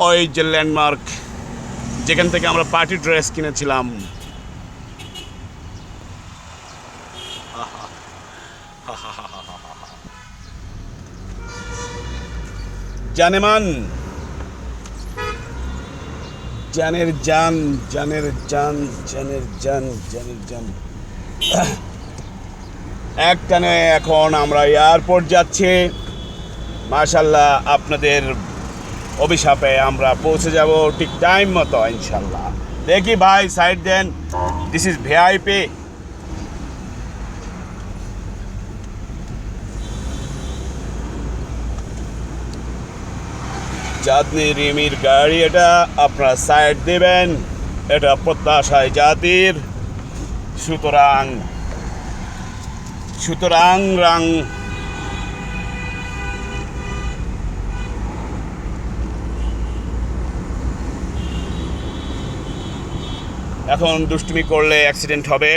ওই যে ল্যান্ডমার্ক যেখান থেকে আমরা পার্টি ড্রেস কিনেছিলাম। জানেমান, জানের জান, জানের জান, জানের জান, জানের জান। একটানে এখন আমরা এয়ারপোর্ট যাচ্ছি। মাশাল্লাহ, আপনাদের অভিশাপে আমরা পৌঁছে যাব ঠিক টাইম মতো ইনশাল্লাহ। দেখি ভাই সাইড দেন, দিস ইজ ভিআইপি। চাঁদনি রিমির গাড়ি এটা, আপনারা সাইড দেবেন, এটা প্রত্যাশায় জাতির। সুতরাং সুতরাং রাং এখন দুষ্টুমি করলে অ্যাক্সিডেন্ট হবে।